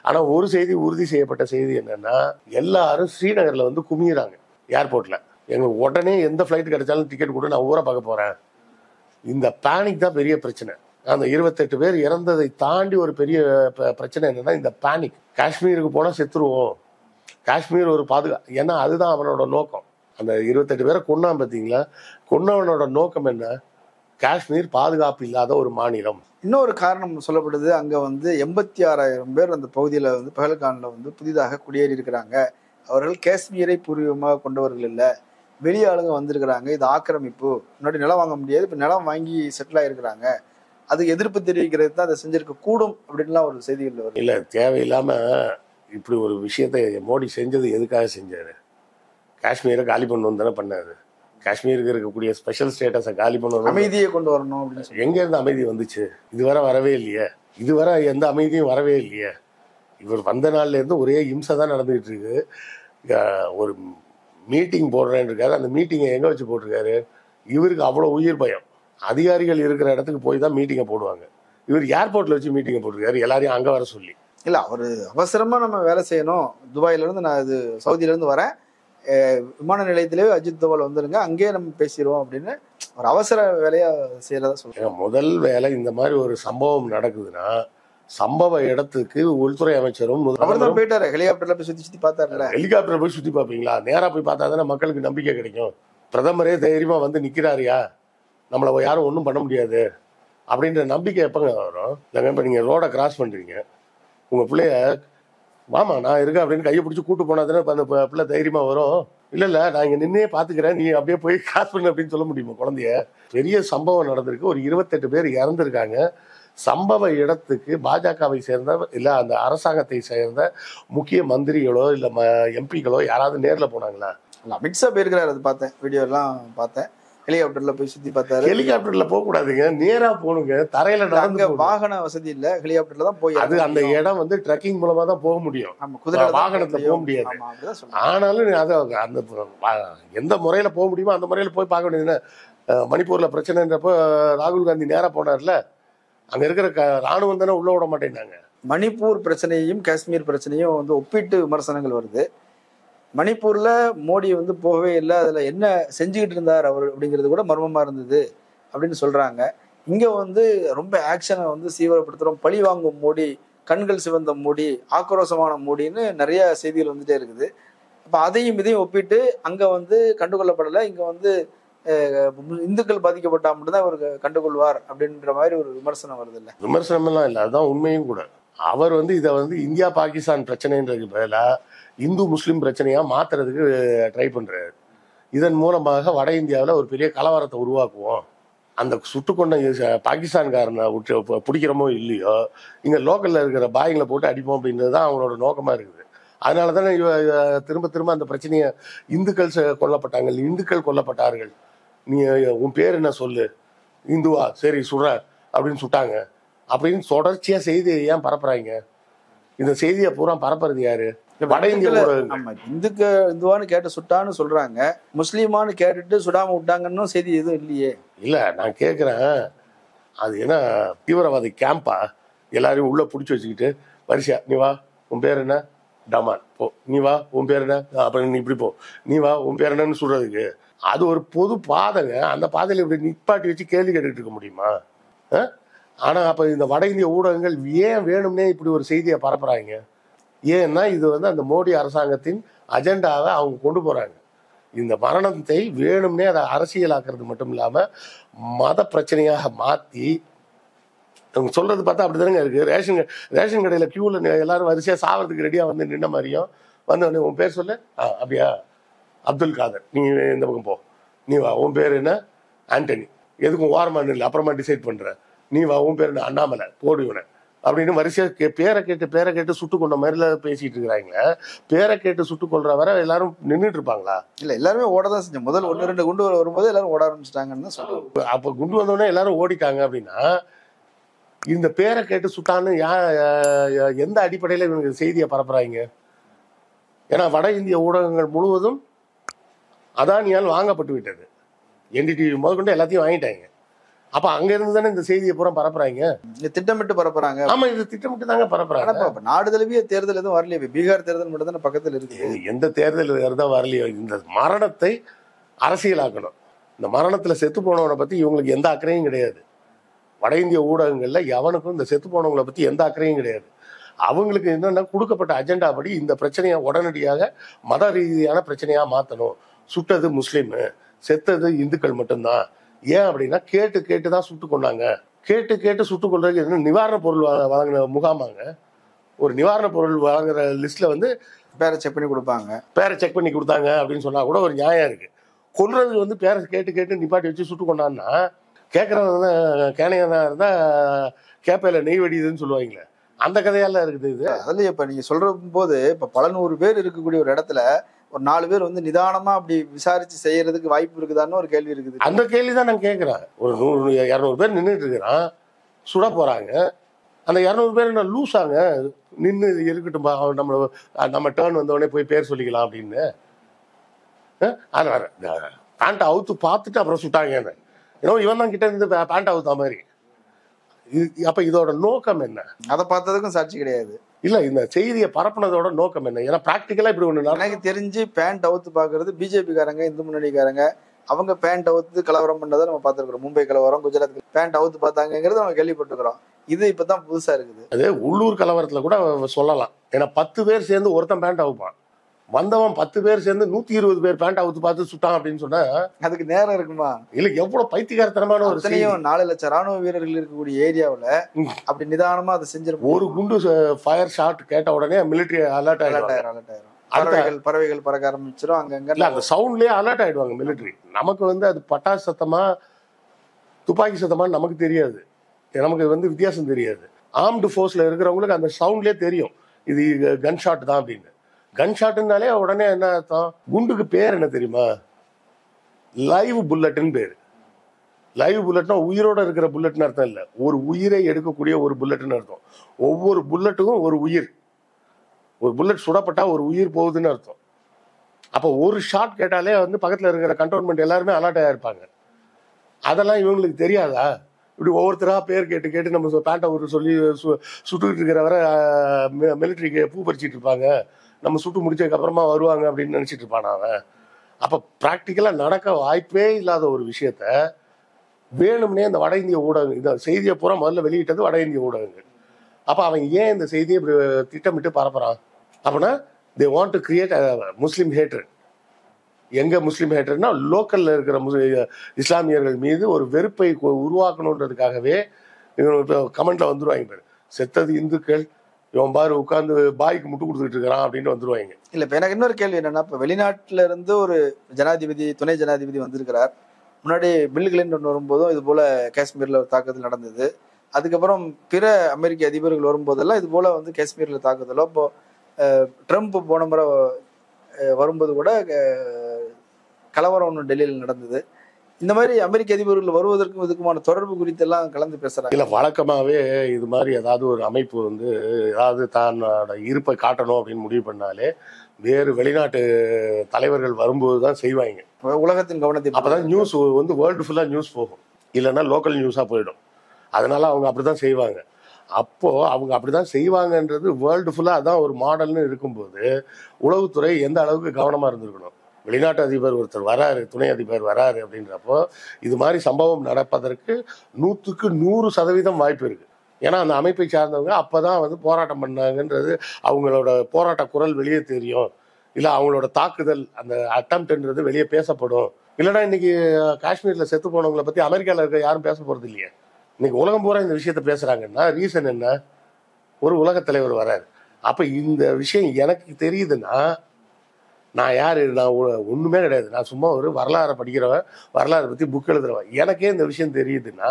ஆனால் ஒரு செய்தி உறுதி செய்யப்பட்ட செய்தி என்னன்னா, எல்லாரும் ஸ்ரீநகரில் குமியிறாங்க ஏர்போர்ட்டில். எங்களுக்கு உடனே எந்த ஃப்ளைட் கிடைச்சாலும் டிக்கெட் கொடு, நான் ஊரை பார்க்க போகிறேன். இந்த பேனிக் தான் பெரிய பிரச்சனை. அந்த 28 பேர் இறந்ததை தாண்டி ஒரு பெரிய பிரச்சனை என்னன்னா இந்த பேனிக். காஷ்மீருக்கு போனால் செத்துருவோம், காஷ்மீர் ஒரு ஏன்னா அதுதான் அவனோட நோக்கம். அந்த 28 பேரை கொன்னான் பார்த்தீங்களா? கொன்னவனோட நோக்கம் என்ன? காஷ்மீர் பாதுகாப்பு இல்லாத ஒரு மாநிலம். இன்னொரு காரணம் சொல்லப்படுது, அங்கே 86,000 பேர் அந்த பகுதியில் பஹல்கானில் புதிதாக குடியேறி இருக்கிறாங்க. அவர்கள் காஷ்மீரை பூர்வீகமாக கொண்டவர்கள் இல்லை, வெளியாளுங்க வந்திருக்கிறாங்க. இது ஆக்கிரமிப்பு. முன்னாடி நிலம் வாங்க முடியாது, இப்போ நிலம் வாங்கி செட்டில் ஆகிருக்கிறாங்க. அதுக்கு எதிர்ப்பு தெரிவிக்கிறது தான் அதை செஞ்சிருக்க கூடும் அப்படின்லாம் ஒரு செய்திகள் வரும். இல்லை, தேவையில்லாமல் இப்படி ஒரு விஷயத்தை மோடி செஞ்சது எதுக்காக செஞ்சாரு? காஷ்மீரை காலி பண்ணணும் தானே பண்ணாரு. காஷ்மீருக்கு இருக்கக்கூடிய ஸ்பெஷல் ஸ்டேட்டஸை காலி பண்ணணும், அமைதியை கொண்டு வரணும் அப்படின்னு சொல்லி. எங்க இருந்து அமைதி வந்துச்சு? இதுவரை வரவே இல்லையே, இதுவரை எந்த அமைதியும் வரவே இல்லையே. இவர் வந்த நாள்ல இருந்து ஒரே இம்சை தான் நடந்துகிட்டு இருக்கு. ஒரு மீட்டிங் போடுறேன்னு இருக்காரு, அந்த மீட்டிங்கை எங்க வச்சு போட்டிருக்காரு? இவருக்கு அவ்வளவு உயிர் பயம். அதிகாரிகள் இருக்கிற இடத்துக்கு போய் தான் மீட்டிங்கை போடுவாங்க. இவர் ஏர்போர்ட்ல வச்சு மீட்டிங்கை போட்டிருக்காரு, எல்லாரையும் அங்க வர சொல்லி. இல்ல அவரு அவசரமா நம்ம வேலை செய்யணும், துபாயில இருந்து நான் இது சவுதியில இருந்து வரேன், விமான நிலையத்திலே அஜித் தோவல் வந்துருங்க, அங்கேயே நம்ம பேசிடுவோம் அப்படின்னு ஒரு அவசர வேலையா செய்யறதா சொல்றேன். முதல் வேலை இந்த மாதிரி ஒரு சம்பவம் நடக்குதுன்னா சம்பவ இடத்துக்கு உள்துறை அமைச்சரும் அவர் தான் போயிட்டாரு, ஹெலிகாப்டர்ல போய் சுத்தி சுத்தி பார்த்தாருல. ஹெலிகாப்டர் போய் சுத்தி பார்ப்பீங்களா? நேரா போய் பார்த்தா தானே மக்களுக்கு நம்பிக்கை கிடைக்கும். பிரதமரே தைரியமா வந்து நிக்கிறாரியா, நம்மள யாரும் ஒன்றும் பண்ண முடியாது அப்படின்ற நம்பிக்கை எப்பங்க வரும்? இல்லைங்க, இப்போ நீங்க ரோட கிராஸ் பண்றீங்க, உங்க பிள்ளைய வாமா நான் இருக்கேன் அப்படின்னு கையை பிடிச்சி கூட்டு போனா தானே அந்த பிள்ளை தைரியமா வரும். இல்ல நான் இங்க நின்னே பாத்துக்கிறேன், நீ அப்படியே போய் கிராஸ் பண்ணு அப்படின்னு சொல்ல முடியுமா குழந்தைய? பெரிய சம்பவம் நடந்திருக்கு, ஒரு 28 பேர் இறந்திருக்காங்க. சம்பவ இடத்துக்கு பாஜகவை சேர்ந்த இல்ல அந்த அரசாங்கத்தை சேர்ந்த முக்கிய மந்திரிகளோ இல்ல எம்பிக்களோ யாராவது நேர்ல போனாங்களா? அமித்ஷா போயிருக்கிறாரு, அது பார்த்தேன், வீடியோ எல்லாம் பார்த்தேன். ஹெலிகாப்டர்ல போய் சுத்தி பார்த்தாரு. ஹெலிகாப்டர்ல போக கூடாதுங்க, நேரா போகணுங்க. தரையில நடந்து வாகன வசதி இல்ல, ஹெலிகாப்டர்ல தான் போய் அது அந்த இடம் வந்து ட்ரெக்கிங் மூலமா தான் போக முடியும், வாகனத்துல போக முடியாது. ஆனாலும் அது அந்த எந்த முறையில போக முடியுமோ அந்த முறையில போய் பார்க்க வேண்டியது. மணிப்பூர்ல பிரச்சனைன்றப்போ ராகுல் காந்தி நேரா போனார்ல, அங்க இருக்கிற ராணுவம் தானே உள்ள விட மாட்டேங்கிறாங்க. மணிப்பூர் பிரச்சனையும் காஷ்மீர் பிரச்சனையும் வந்து ஒப்பிட்டு விமர்சனங்கள் வருது. மணிப்பூர்ல மோடி வந்து போகவே இல்லை, அதுல என்ன செஞ்சுக்கிட்டு இருந்தார் அவர் அப்படிங்கிறது கூட மர்மமா இருந்தது அப்படின்னு சொல்றாங்க. இங்க வந்து ரொம்ப ஆக்ஷனை வந்து தீவிரப்படுத்துறோம், பழி வாங்கும் மோடி, கண்கள் சிவந்த மோடி, ஆக்ரோஷமான மோடின்னு நிறைய செய்திகள் வந்துட்டே இருக்குது. அப்ப அதையும் இதையும் ஒப்பிட்டு அங்க வந்து கண்டுகொள்ளப்படலை, இங்க வந்து இந்துக்கள் பாதிக்கப்பட்டா மட்டும்தான் அவர் கண்டுகொள்வார் அப்படின்ற மாதிரி ஒரு விமர்சனம் வருது. இல்ல விமர்சனம் எல்லாம் இல்லை, அதுதான் உண்மையும் கூட. அவர் வந்து இதை வந்து இந்தியா பாகிஸ்தான் பிரச்சனைன்றதுக்கு பதிலா இந்து முஸ்லிம் பிரச்சனையா மாத்துறதுக்கு ட்ரை பண்றாரு. இதன் மூலமாக வட இந்தியாவில் ஒரு பெரிய கலவரத்தை உருவாக்குவோம், அந்த சுட்டுக்கொண்ட பாகிஸ்தான்காரனை பிடிக்கிறோமோ இல்லையோ இங்க லோக்கல்ல இருக்கிற பாய்களை போட்டு அடிப்போம் அப்படின்றது தான் அவங்களோட நோக்கமா இருக்குது. அதனால தானே திரும்ப திரும்ப அந்த பிரச்சனையை இந்துக்கள் கொல்லப்பட்டாங்க, இந்துக்கள் கொல்லப்பட்டார்கள், நீ உன் பேர் என்ன சொல்லு, இந்துவா, சரி சுடுற அப்படின்னு சுட்டாங்க அப்படின்னு தொடர்ச்சியா செய்தி ஏன் பரப்புறாங்க? இந்த செய்தியை பூரா பரப்புறது யாரு? வட இந்திய இந்துவான்னு கேட்டு சுட்டான்னு சொல்றாங்க, முஸ்லீமான்னு கேட்டுட்டு சுடாம விட்டாங்கன்னு செய்தி எதுவும் இல்லையே. இல்ல நான் கேக்குறேன், அது என்ன தீவிரவாதி கேம்பா? எல்லாரையும் உள்ள புடிச்சு வச்சுக்கிட்டு வரிசையா, நீ வா உன் பேர் என்ன, டமான் போ, நீ வா உன் பேர் என்ன, அப்புறம் நீ இப்படி போ, நீ வா உன் பேர் என்னன்னு சொல்றதுக்கு அது ஒரு பொது பாதைங்க. அந்த பாதையில இப்படி நிப்பாட்டி வச்சு கேள்வி கேட்டுட்டு இருக்க முடியுமா? ஆனா அப்ப இந்த வட இந்திய ஊடகங்கள் ஏன் வேணும்னே இப்படி ஒரு செய்தியை பரப்புறாங்க? ஏன்னா இது வந்து அந்த மோடி அரசாங்கத்தின் அஜெண்டாவை அவங்க கொண்டு போறாங்க. இந்த மரணத்தை வேணும்னே அதை அரசியலாக்குறது மட்டும் இல்லாம மத பிரச்சனையாக மாத்தி அவங்க சொல்றது பார்த்தா அப்படிதானங்க இருக்கு. ரேஷன் கடையில கியூல எல்லாரும் வரிசையா சாவறதுக்கு ரெடியா வந்து நின்ன மாதிரியும் வந்து உன் பேர் சொல்லு, அப்படியா அப்துல் காதர், நீ இந்த பக்கம் போ, நீ வா உன் பேர் என்ன ஆண்டனி, எதுக்கும் ஓரமா இல்லை அப்புறமா டிசைட் பண்ற, நீ வா உன் பேர் என்ன அண்ணாமலை, போடுவன அப்படின்னு வரிசையா பேரை கேட்டு சுட்டு கொண்ட மாதிரில பேசிட்டு இருக்கிறாங்களே. பேரை கேட்டு சுட்டு கொள்ற வர எல்லாரும் நின்றுட்டு இருப்பாங்களா? இல்ல எல்லாருமே ஓடதான் செஞ்சோம். முதல் 1-2 குண்டு வரும்போது எல்லாரும் ஓட ஆரம்பிச்சிட்டாங்கன்னு தான் சொல்லுவோம். அப்ப குண்டு வந்தோடனே எல்லாரும் ஓடிட்டாங்க அப்படின்னா இந்த பேரை கேட்டு சுட்டான்னு எந்த அடிப்படையில இவங்க செய்தியை பரப்புறாங்க? ஏன்னா வட இந்திய ஊடகங்கள் முழுவதும் அதானியால் வாங்கப்பட்டு விட்டது, என்டிடிவி முதற்கொண்டு எல்லாத்தையும் வாங்கிட்டாங்க. அப்ப அங்க இருந்து தானே இந்த செய்தியை பூரா பரப்புறாங்க, திட்டமிட்டு பரப்புறாங்க. ஆமா, இது திட்டமிட்டு தாங்க பரப்புறாங்க. நாடு தழுவிய தேர்தல் எதுவும் வரலையே, பீகார் தேர்தல் மட்டும் தானே பக்கத்தில் இருக்கு. எந்த தேர்தல் தான் வரலையோ, இந்த மரணத்தை அரசியலாக்கணும். இந்த மரணத்துல செத்து போனவனை பத்தி இவங்களுக்கு எந்த அக்கறையும் கிடையாது. வட இந்திய ஊடகங்கள்ல எவனுக்கும் இந்த செத்து போனவங்களை பத்தி எந்த அக்கறையும் கிடையாது. அவங்களுக்கு என்னன்னா கொடுக்கப்பட்ட அஜெண்டா படி இந்த பிரச்சனையை உடனடியாக மத ரீதியான பிரச்சனையா மாத்தணும். சுட்டது முஸ்லீமு, செத்தது இந்துக்கள் மட்டும்தான். ஏன் அப்படின்னா கேட்டுதான் சுட்டு கொண்டாங்க. கேட்டு சுட்டு கொள்றதுக்கு என்ன நிவாரண பொருள் வழங்கின முகாமாங்க? ஒரு நிவாரண பொருள் வழங்குற லிஸ்ட்ல வந்து பேரை செக் பண்ணி கொடுப்பாங்க, பேரை செக் பண்ணி கொடுத்தாங்க அப்படின்னு சொன்னா கூட ஒரு நியாயம் இருக்கு. கொல்றது வந்து பேரை கேட்டு நிப்பாட்டி வச்சு சுட்டு கொண்டான்னா கேட்கறவங்க கேனையா இருந்தா கேப்பையில நெய் வெடிதுன்னு சொல்லுவாங்களே, அந்த கதையெல்லாம் இருக்குது இது. அதுல இப்ப நீங்க சொல்ற போது இப்ப பல 100 பேர் இருக்கக்கூடிய ஒரு இடத்துல ஒரு 4 பேர் வந்து நிதானமா அப்படி விசாரிச்சு செய்யறதுக்கு வாய்ப்பு இருக்குதான்னு ஒரு கேள்வி இருக்குது. அந்த கேள்விதான் நான் கேட்கிறேன். ஒரு 100-200 பேர் நின்றுட்டு இருக்கிறான், சுட போறாங்க. அந்த 200 பேர் என்ன லூஸாங்க? நின்று இருக்கட்டும், நம்ம டேர்ன் வந்தவொடனே போய் பேர் சொல்லிக்கலாம் அப்படின்னு. பேண்ட் அவுத்து பார்த்துட்டு அப்புறம் சுட்டாங்க. ஏன்னா இவன் தான் கிட்ட இருந்து பேண்ட் அவுத்தா மாதிரி. அப்ப இதோட நோக்கம் என்ன? அதை பார்த்ததுக்கும் சாட்சி கிடையாது. இல்ல, இந்த செய்தியை பரப்புனதோட நோக்கம் என்ன? ஏன்னா பிராக்டிக்கலா இப்படி ஒண்ணு எனக்கு தெரிஞ்சு பேண்ட் அவுத்து பாக்குறது பிஜேபிக்காரங்க, இந்து முன்னணிக்காரங்க. அவங்க பேண்ட் அவுத்து கலவரம் பண்ணதை நம்ம பார்த்துருக்கோம். மும்பை கலவரம், குஜராத் பேண்ட் அவுத்து பார்த்தாங்கிறது நம்ம கேள்விப்பட்டிருக்கிறோம். இது இப்பதான் புதுசா இருக்குது. அதே உள்ளூர் கலவரத்துல கூட சொல்லலாம். ஏன்னா 10 பேர் சேர்ந்து ஒருத்தன் பேண்ட் அவுப்பான், வந்தவன் 10 பேர் சேர்ந்து 120 பேர் பேண்ட் அவுத்து பார்த்து சுட்டான் அப்படின்னு சொன்னா அதுக்கு நேரம் இருக்குமா? இல்ல, எவ்வளவு பைத்தியகாரத்தனமான ஒரு செய்தி. 4 லட்சம் ராணுவ வீரர்கள் இருக்கக்கூடிய ஏரியாவுல அப்படி நிதானமா அதை செஞ்சிருப்போம். ஒரு குண்டு ஃபயர் ஷாட் கேட்ட உடனே மிலிட்டரி அலர்ட் ஆயிடும். பறவைகள் பறக்க ஆரம்பிச்சிடும் அங்கங்க. அந்த சவுண்ட்லயே அலர்ட் ஆயிடுவாங்க மிலிட்டரி. நமக்கு வந்து அது பட்டாசு சத்தமா துப்பாக்கி சத்தமா நமக்கு தெரியாது, நமக்கு வந்து வித்தியாசம் தெரியாது. ஆர்ம்டு ஃபோர்ஸ்ல இருக்கிறவங்களுக்கு அந்த சவுண்ட்லயே தெரியும் இது கன் ஷாட் தான் அப்படின்னு. கன் ஷாட்னாலே உடனே என்ன அர்த்தம்? குண்டுக்கு பேர் என்ன தெரியுமா? லைவ் புல்லட்னு பேரு. லைவ் புல்லட்னா உயிரோட இருக்கிற புல்லட்னு அர்த்தம் இல்லை, ஒரு உயிரை எடுக்கக்கூடிய ஒரு புல்லட்னு அர்த்தம். ஒவ்வொரு புல்லட்டுக்கும் ஒரு உயிர். ஒரு புல்லட் சுடப்பட்டா ஒரு உயிர் போகுதுன்னு அர்த்தம். அப்போ ஒரு ஷாட் கேட்டாலே வந்து பக்கத்தில் இருக்கிற கண்டோன்மெண்ட் எல்லாருமே அலர்ட் ஆகிருப்பாங்க. அதெல்லாம் இவங்களுக்கு தெரியாதா? இப்படி ஒவ்வொருத்தராக பேர் கேட்டு கேட்டு நம்ம பேண்டை ஒரு சொல்லி சுட்டுக்கிட்டு இருக்கிறவரை மிலிட்ரிக்கு பூ பறிச்சிட்டு இருப்பாங்க, நம்ம சுட்டு முடிச்சதுக்கு அப்புறமா வருவாங்க அப்படின்னு நினச்சிட்டு இருப்பான் அவன். அப்போ ப்ராக்டிக்கலாக நடக்க வாய்ப்பே இல்லாத ஒரு விஷயத்த வேணும்னே இந்த வட இந்திய ஊடகங்கள், இந்த செய்தியை பூரா முதல்ல வெளியிட்டது வட இந்திய ஊடகங்கள். அப்போ அவன் ஏன் இந்த செய்தியை இப்படி திட்டமிட்டு பரப்புறான்? அப்படின்னா they want to create Muslim hatred. எங்க முஸ்லீம் ஹேட்ரட்னா லோக்கல்ல இருக்கிற இஸ்லாமியர்கள் மீது ஒரு வெறுப்பை உருவாக்கணுன்றதுக்காகவே இவங்க கமெண்ட்ல வந்துருவாங்க. பேர் செத்தது இந்துக்கள், இவன் பாரு உட்காந்து பாய்க்கு முட்டு கொடுத்துட்டு இருக்கிறான் அப்படின்னு வந்துருவாங்க. இல்ல, இப்ப எனக்கு இன்னொரு கேள்வி என்னன்னா, இப்ப வெளிநாட்டுல இருந்து ஒரு ஜனாதிபதி, துணை ஜனாதிபதி வந்திருக்கிறார். முன்னாடி பில் கிளின்டன் வரும்போதும் இது போல காஷ்மீர்ல ஒரு தாக்குதல் நடந்தது. அதுக்கப்புறம் பிற அமெரிக்க அதிபர்கள் வரும்போதெல்லாம் இது போல வந்து காஷ்மீர்ல தாக்குதலோ, இப்போ ட்ரம்ப் போன முறை வரும்போது கூட கலவரம் ஒன்று டெல்லியில் நடந்தது. இந்த மாதிரி அமெரிக்க அதிபர்கள் வருவதற்கும் இதுக்குமான தொடர்பு குறித்து எல்லாம் கலந்து பேசுறாங்க. இல்ல, வழக்கமாவே இது மாதிரி ஏதாவது ஒரு அமைப்பு வந்து ஏதாவது தன்னோட இருப்பை காட்டணும் அப்படின்னு முடிவு பண்ணாலே வேறு வெளிநாட்டு தலைவர்கள் வரும்போதுதான் செய்வாங்க. உலகத்தின் கவனத்தை அப்பதான் நியூஸ் வந்து வேர்ல்டு ஃபுல்லா நியூஸ் போகும், இல்லைன்னா லோக்கல் நியூஸா போயிடும். அதனால அவங்க அப்படிதான் செய்வாங்க. அப்போ அவங்க அப்படிதான் செய்வாங்கன்றது வேர்ல்டு ஃபுல்லா அதான் ஒரு மாடல்னு இருக்கும்போது உளவுத்துறை எந்த அளவுக்கு கவனமா இருந்திருக்கணும். வெளிநாட்டு அதிபர் ஒருத்தர் வராரு, துணை அதிபர் வராரு அப்படின்றப்போ இது மாதிரி சம்பவம் நடப்பதற்கு 100க்கு 100% வாய்ப்பு இருக்கு. ஏன்னா அந்த அமைப்பை சார்ந்தவங்க அப்பதான் வந்து போராட்டம் பண்ணாங்கன்றது அவங்களோட போராட்ட குரல் வெளியே தெரியும், இல்லை அவங்களோட தாக்குதல் அந்த அட்டம்ப்ட்ன்றது வெளியே பேசப்படும். இல்லைன்னா இன்னைக்கு காஷ்மீர்ல செத்து போனவங்களை பத்தி அமெரிக்காவில் இருக்க யாரும் பேச போறது இல்லையே. இன்னைக்கு உலகம் பூரா இந்த விஷயத்த பேசுறாங்கன்னா ரீசன் என்ன? ஒரு உலக தலைவர் வராரு. அப்ப இந்த விஷயம் எனக்கு தெரியுதுன்னா நான் யாரு? நான் ஒண்ணுமே கிடையாது. நான் சும்மா ஒரு வரலாறை படிக்கிறவன், வரலாறு பத்தி புக் எழுதுறவன். எனக்கே இந்த விஷயம் தெரியுதுன்னா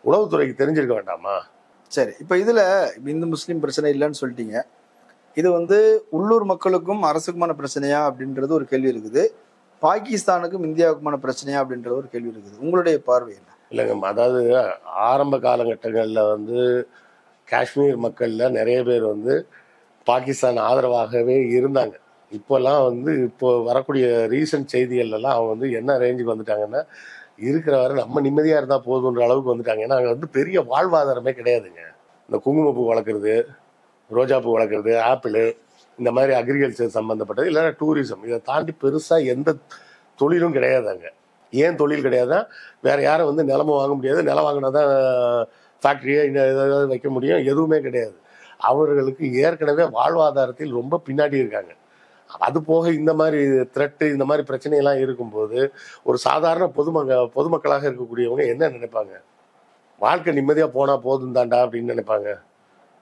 உளவுத்துறைக்கு தெரிஞ்சிருக்க வேண்டாமா? சரி, இப்ப இதுல இந்து முஸ்லீம் பிரச்சனை இல்லைன்னு சொல்லிட்டீங்க. இது வந்து உள்ளூர் மக்களுக்கும் அரசுக்குமான பிரச்சனையா அப்படின்றது ஒரு கேள்வி இருக்குது. பாகிஸ்தானுக்கும் இந்தியாவுக்குமான பிரச்சனையா அப்படின்றது ஒரு கேள்வி இருக்குது. உங்களுடைய பார்வை என்ன? இல்லைங்க, அதாவது ஆரம்ப காலகட்டங்களில் வந்து காஷ்மீர் மக்களில் நிறைய பேர் வந்து பாகிஸ்தான் ஆதரவாகவே இருந்தாங்க. இப்போல்லாம் வந்து இப்போ வரக்கூடிய ரீசன்ட் செய்திகள்லாம் அவங்க வந்து என்ன ரேஞ்சுக்கு வந்துட்டாங்கன்னா, இருக்கிற வரை நம்ம நிம்மதியாக இருந்தால் போதுன்ற அளவுக்கு வந்துட்டாங்க. ஏன்னா அங்கே வந்து பெரிய வாழ்வாதாரமே கிடையாதுங்க. இந்த குங்குமப்பூ வளர்க்குறது, ரோஜாப்பூ வளர்க்குறது, ஆப்பிள், இந்த மாதிரி அக்ரிகல்ச்சர் சம்மந்தப்பட்டது, இல்லைன்னா டூரிசம், இதை தாண்டி பெருசாக எந்த தொழிலும் கிடையாது அங்கே. ஏன் தொழில் கிடையாதுன்னா வேற யாரும் வந்து நிலமும் வாங்க முடியாது, நிலம் வாங்கினா தான் ஃபேக்ட்ரியை ஏதாவது வைக்க முடியும், எதுவுமே கிடையாது. அவர்களுக்கு ஏற்கனவே வாழ்வாதாரத்தில் ரொம்ப பின்னாடி இருக்காங்க. அது போக இந்த மாதிரி த்ரெட்டு, இந்த மாதிரி பிரச்சனையெல்லாம் இருக்கும்போது ஒரு சாதாரண பொதுமக்களாக இருக்கக்கூடியவங்க என்ன நினைப்பாங்க? வாழ்க்கை நிம்மதியாக போனால் போதும் தாண்டா அப்படின்னு நினைப்பாங்க.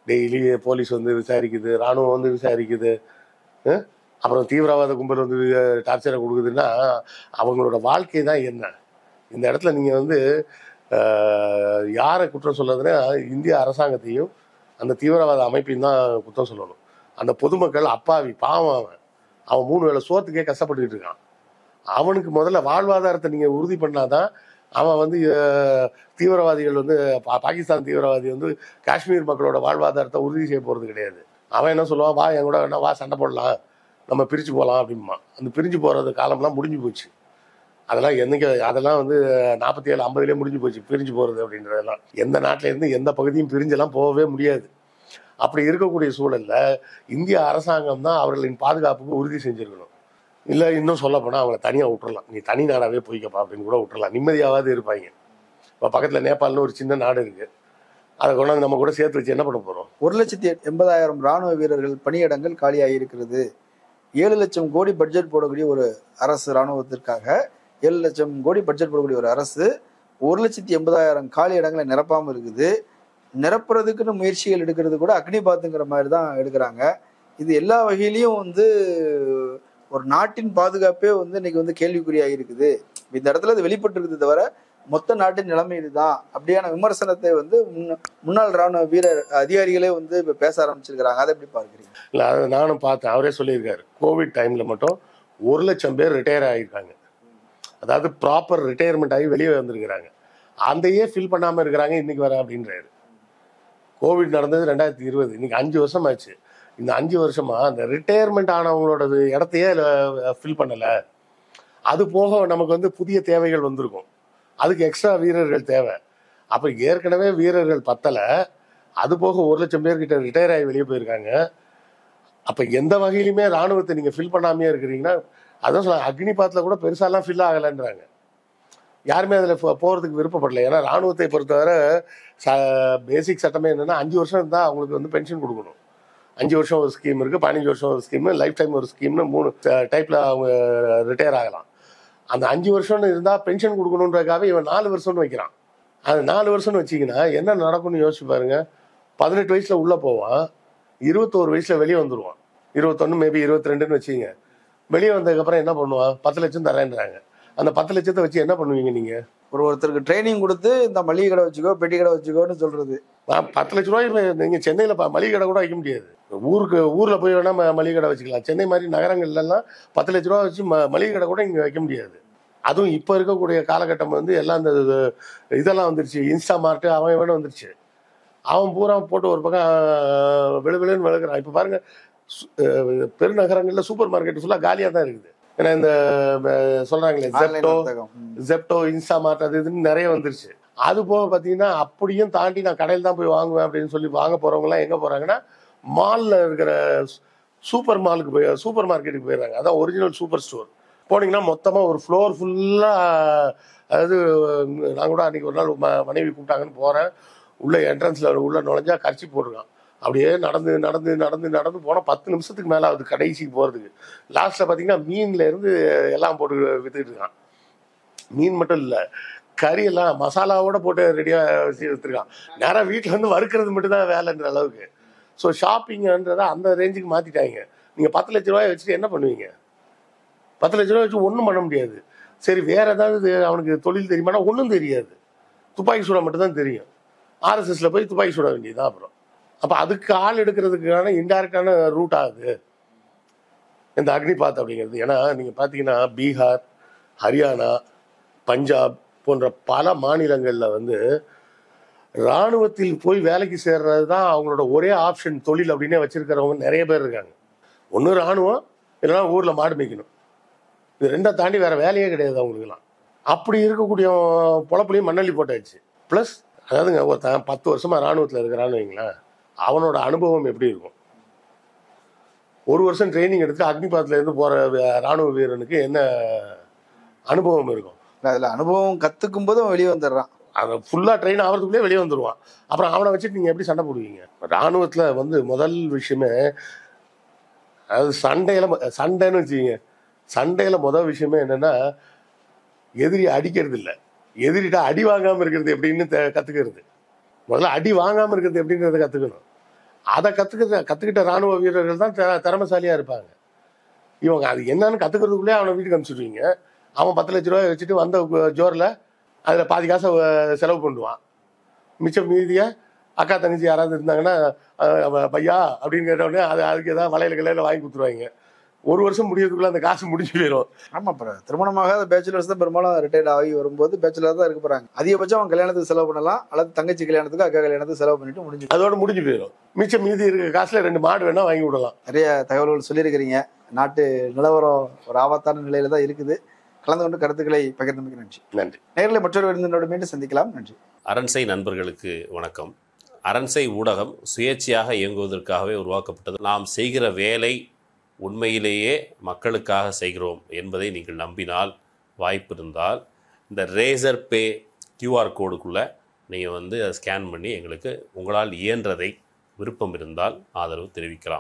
டெய்லி போலீஸ் வந்து விசாரிக்குது, இராணுவம் வந்து விசாரிக்குது, அப்புறம் தீவிரவாத கும்பல் வந்து டார்ச்சரை கொடுக்குதுன்னா அவங்களோட வாழ்க்கை தான் என்ன? இந்த இடத்துல நீங்கள் வந்து யாரை குற்றம் சொல்றதுன்னா இந்திய அரசாங்கத்தையும் அந்த தீவிரவாத அமைப்பையும் தான் குற்றம் சொல்லணும். அந்த பொதுமக்கள் அப்பாவி, பாவம், அவன் அவன் 3 வேளை சோத்துக்கே கஷ்டப்பட்டுக்கிட்டு இருக்கான். அவனுக்கு முதல்ல வாழ்வாதாரத்தை நீங்கள் உறுதி பண்ணாதான் அவன் வந்து தீவிரவாதிகள் வந்து பாகிஸ்தான் தீவிரவாதி வந்து காஷ்மீர் மக்களோட வாழ்வாதாரத்தை உறுதி செய்ய போகிறது கிடையாது. அவன் என்ன சொல்லுவான், வா என் கூட வேணா வா சண்டை போடலாம், நம்ம பிரித்து போகலாம் அப்படின்மா. அந்த பிரிஞ்சு போகிறது காலம்லாம் முடிஞ்சு போச்சு. அதெல்லாம் என்னைக்கு அதெல்லாம் வந்து 47 50லேயே முடிஞ்சு போச்சு பிரிஞ்சு போகிறது அப்படின்றதெல்லாம். எந்த நாட்டிலேருந்து எந்த பகுதியும் பிரிஞ்செல்லாம் போகவே முடியாது. அப்படி இருக்கக்கூடிய சூழலில் இந்திய அரசாங்கம் தான் அவர்களின் பாதுகாப்புக்கு உறுதி செஞ்சுருக்கணும். இல்லை இன்னும் சொல்ல போனால் அவங்கள தனியாக விட்டுறலாம், நீ தனி நாடாகவே போய்க்கப்பா அப்படின்னு கூட விட்டுறலாம், நிம்மதியாவது இருப்பாங்க. இப்போ பக்கத்தில் நேபாள்னு ஒரு சின்ன நாடு இருக்குது, அதை கொண்டாந்து நம்ம கூட சேர்த்து வச்சு என்ன பண்ண போகிறோம்? 1,80,000 ராணுவ வீரர்கள் பணியிடங்கள் காலியாகி இருக்கிறது. 7 லட்சம் கோடி பட்ஜெட் போடக்கூடிய ஒரு அரசு, ராணுவத்திற்காக 7 லட்சம் கோடி பட்ஜெட் போடக்கூடிய ஒரு அரசு 1,80,000 காலி இடங்களை நிரப்பாமல் இருக்குது. நிரப்புறதுக்குன்னு முயற்சிகள் எடுக்கிறது கூட அக்னிபாத்துங்கிற மாதிரி தான் எடுக்கிறாங்க. இது எல்லா வகையிலையும் வந்து ஒரு நாட்டின் பாதுகாப்பே வந்து இன்னைக்கு வந்து கேள்விக்குறியாக இருக்குது. இந்த இடத்துல அது வெளிப்பட்டு இருக்குது, தவிர மொத்த நாட்டின் நிலைமை இதுதான் அப்படியான விமர்சனத்தை வந்து முன்னாள் ராணுவ வீரர் அதிகாரிகளே வந்து இப்போ பேச ஆரம்பிச்சிருக்கிறாங்க. அதை எப்படி பார்க்குறீங்க? இல்லை, அதை நானும் பார்த்தேன். அவரே சொல்லியிருக்காரு, கோவிட் டைமில் மட்டும் 1 லட்சம் பேர் ரிட்டையர் ஆகியிருக்காங்க. அதாவது ப்ராப்பர் ரிட்டையர்மெண்ட் ஆகி வெளியே வந்திருக்கிறாங்க. அந்தையே ஃபில் பண்ணாமல் இருக்கிறாங்க இன்னைக்கு வர அப்படின்றாரு. கோவிட் நடந்தது 2020, இன்னைக்கு 5 வருஷம் ஆச்சு. இந்த 5 வருஷமா அந்த ரிட்டையர்மெண்ட் ஆனவங்களோட இடத்தையே ஃபில் பண்ணலை. அது போக நமக்கு வந்து புதிய தேவைகள் வந்திருக்கும், அதுக்கு எக்ஸ்ட்ரா வீரர்கள் தேவை. அப்போ ஏற்கனவே வீரர்கள் பத்தலை, அது போக 1 லட்சம் பேர்கிட்ட ரிட்டையர் ஆகி வெளியே போயிருக்காங்க. அப்போ எந்த வகையிலுமே இராணுவத்தை நீங்கள் ஃபில் பண்ணாமையே இருக்கிறீங்கன்னா, அதான் சொல்ல அக்னிபாத்தில் கூட பெருசாலாம் ஃபில் ஆகலைன்றாங்க. யாருமே அதில் போகிறதுக்கு விருப்பப்படலை. ஏன்னா இராணுவத்தை பொறுத்தவரை பேசிக் சட்டமே என்னென்னா 5 வருஷம் இருந்தால் அவங்களுக்கு வந்து பென்ஷன் கொடுக்கணும். 5 வருஷம் ஒரு ஸ்கீம் இருக்குது, 15 வருஷம் ஒரு ஸ்கீமு, லைஃப் டைம் ஒரு ஸ்கீம்னு 3 டைப்பில் அவங்க ரிட்டையர் ஆகலாம். அந்த 5 வருஷம்னு இருந்தால் பென்ஷன் கொடுக்கணுன்றதுக்காக இவன் 4 வருஷம்னு வைக்கிறான். அது 4 வருஷம்னு வச்சிங்கன்னா என்ன நடக்கும்னு யோசிச்சு பாருங்க. 18 வயசில் உள்ளே போவான், 21 வயசில் வெளியே வந்துடுவான், 21 மேபி 22ன்னு வச்சுங்க. வெளியே வந்ததுக்கப்புறம் என்ன பண்ணுவான்? 10 லட்சம் தரேன்றாங்க. அந்த 10 லட்சத்தை வச்சு என்ன பண்ணுவீங்க நீங்கள்? ஒருத்தருக்கு ட்ரைனிங் கொடுத்து இந்த மளிகை கடை வச்சுக்கோ, பெட்டி கடை வச்சுக்கோன்னு சொல்றது. 10 லட்ச ரூபாய் நீங்கள் சென்னையில் மளிகை கடை கூட வைக்க முடியாது. ஊரில் போய் வேணால் மளிகை கடை வச்சுக்கலாம். சென்னை மாதிரி நகரங்கள்லாம் 10 லட்ச ரூபா வச்சு மளிகை கடை கூட இங்கே வைக்க முடியாது. அதுவும் இப்போ இருக்கக்கூடிய காலகட்டம் வந்து எல்லாம் இந்த இதெல்லாம் வந்துருச்சு, இன்ஸ்டாமார்ட்டு அவன் வேணும் வந்துருச்சு. அவன் பூரா போட்டு ஒரு பக்கம் விழுவிழுன்னு விழுக்கிறான். இப்போ பாருங்கள், பெருநகரங்களில் சூப்பர் மார்க்கெட் ஃபுல்லாக காலியாக தான் இருக்குது. ஏன்னா இந்த சொல்கிறாங்களே ஜெப்டோ இன்ஸ்டாமார்ட் அது இதுன்னு நிறைய வந்துருச்சு. அது போக பார்த்தீங்கன்னா அப்படியும் தாண்டி நான் கடையில் தான் போய் வாங்குவேன் அப்படின்னு சொல்லி வாங்க போகிறவங்களாம் எங்கே போகிறாங்கன்னா மாலில் இருக்கிற சூப்பர் மார்க்கெட்டுக்கு போயிடுறாங்க. அதான் ஒரிஜினல் சூப்பர் ஸ்டோர். போனீங்கன்னா மொத்தமாக ஒரு ஃப்ளோர் ஃபுல்லாக, அதாவது நான் கூட அன்றைக்கி ஒரு நாள் மனைவி கூப்பிட்டாங்கன்னு போகிறேன். உள்ளே என்ட்ரன்ஸில் உள்ளே நுழைஞ்சா கர்ச்சி போட்டிருக்கான். அப்படியே நடந்து நடந்து நடந்து நடந்து போனால் 10 நிமிஷத்துக்கு மேலே ஆகுது கடைசிக்கு போகிறதுக்கு. லாஸ்ட்டில் பார்த்தீங்கன்னா மீன்லேருந்து எல்லாம் போட்டு விற்றுக்கிட்டு இருக்கான். மீன் மட்டும் இல்லை, கறியெல்லாம் மசாலாவோட போட்டு ரெடியாக வச்சு விற்றுருக்கான். நேராக வீட்டில் வந்து வறுக்கிறது மட்டும்தான் வேலைன்ற அளவுக்கு. ஸோ ஷாப்பிங்கன்றதை அந்த ரேஞ்சுக்கு மாற்றிட்டாங்க. நீங்கள் 10 லட்ச ரூபாய் வச்சுட்டு என்ன பண்ணுவீங்க? 10 லட்ச ரூபாய் வச்சு ஒன்றும் பண்ண முடியாது. சரி, வேறு ஏதாவது அவனுக்கு தொழில் தெரியுமானா ஒன்றும் தெரியாது, துப்பாக்கி சுட மட்டும்தான் தெரியும். ஆர்எஸ்எஸ்ல போய் துப்பாக்கி சுட வேண்டியதுதான். அப்புறம் அப்போ அதுக்கு ஆள் எடுக்கிறதுக்கான இன்டைரக்டான ரூட் ஆகுது இந்த அக்னிபாத் அப்படிங்கிறது. ஏன்னா நீங்கள் பார்த்தீங்கன்னா பீகார், ஹரியானா, பஞ்சாப் போன்ற பல மாநிலங்களில் வந்து இராணுவத்தில் போய் வேலைக்கு சேர்றது தான் அவங்களோட ஒரே ஆப்ஷன், தொழில் அப்படின்னே வச்சிருக்கிறவங்க நிறைய பேர் இருக்காங்க. ஒன்று இராணுவம், இல்லைன்னா ஊரில் மாடு மேய்க்கணும். இது 2 தாண்டி வேறு வேலையே கிடையாது அவங்களுக்குலாம். அப்படி இருக்கக்கூடிய பொழப்புலையும் மண்ணள்ளி போட்டாச்சு. ப்ளஸ் அதாவதுங்க, ஒருத்தன் 10 வருஷமாக இராணுவத்தில் இருக்கிறான்னு வைங்களேன், அவனோட அனுபவம் எப்படி இருக்கும்? 1 வருஷம் ட்ரைனிங் எடுத்து அக்னிபாத்லேருந்து போகிற இராணுவ வீரனுக்கு என்ன அனுபவம் இருக்கும்? அதில் அனுபவம் கற்றுக்கும் போது அவன் வெளியே வந்துடுறான். அதை ஃபுல்லாக ட்ரெயின் ஆகிறதுக்குள்ளே வெளியே வந்துடுவான். அப்புறம் அவனை வச்சுட்டு நீங்கள் எப்படி சண்டை போடுவீங்க? இராணுவத்தில் வந்து முதல் விஷயமே, அதாவது சண்டைன்னு வச்சுக்கிங்க, சண்டையில் முதல் விஷயமே என்னென்னா எதிரி அடிக்கிறது இல்லை, எதிரிட்ட அடி வாங்காமல் இருக்கிறது எப்படின்னு கற்றுக்கிறது. முதல்ல அடி வாங்காமல் இருக்கிறது எப்படின்றத கற்றுக்கணும். அதை கற்றுக்கிட்ட இராணுவ வீரர்கள் தான் திறமைசாலியாக இருப்பாங்க. இவங்க அது என்னன்னு கற்றுக்கிறதுக்குள்ளே அவனை வீட்டுக்கு அனுப்பிச்சுடுவீங்க. அவன் 10 லட்ச ரூபாய் வச்சுட்டு வந்த ஜோரில் அதில் பாதி காசை செலவு பண்ணுவான். மிச்சம் மீதியை அக்கா தங்கச்சி யாராவது இருந்தாங்கன்னா பையா அப்படின்னு கேட்டவுடனே அதுக்கு ஏதாவது வளையல் வாங்கி கொடுத்துருவாங்க. 1 வருஷம் முடியறதுக்குள்ள அந்த காசு முடிஞ்சு போயிடும். ஆமா, அப்புறம் திருமணமாகாத பேச்சுலர்ஸ் தான் பெரும்பாலும் ரிட்டையர்ட் ஆகி வரும்போது பேச்சுலர் தான் இருக்க போறாங்க. அதிகபட்சம் அவங்க கல்யாணத்துக்கு செலவு பண்ணலாம், அல்லது தங்கச்சி கல்யாணத்துக்கு அக்கா கல்யாணத்துக்கு செலவு பண்ணிட்டு முடிஞ்சு அதோட முடிஞ்சு போயிடும். மிச்சம் மீதி இருக்க காசுல 2 மாடு வேணா வாங்கி விடலாம். நிறைய தகவல்கள் சொல்லியிருக்கிறீங்க. நாட்டு நிலவரம் ஒரு ஆபத்தான நிலையில தான் இருக்குது. கலந்து கொண்டு கருத்துக்களை பகிர்ந்தமைக்கு நன்றி. நன்றி. நேரில் மற்றொரு விருந்தினோடு மீண்டும் சந்திக்கலாம். நன்றி. அரண்சை நண்பர்களுக்கு வணக்கம். அரண்சை ஊடகம் சுயேட்சையாக இயங்குவதற்காகவே உருவாக்கப்பட்டது. நாம் செய்கிற வேலை உண்மையிலேயே மக்களுக்காக செய்கிறோம் என்பதை நீங்கள் நம்பினால், வாய்ப்பு இருந்தால் இந்த ரேசர் பே QR கோடுக்குள்ளே நீங்கள் அதை ஸ்கேன் பண்ணி எங்களுக்கு உங்களால் இயன்றதை விருப்பம் இருந்தால் ஆதரவு தெரிவிக்கலாம்.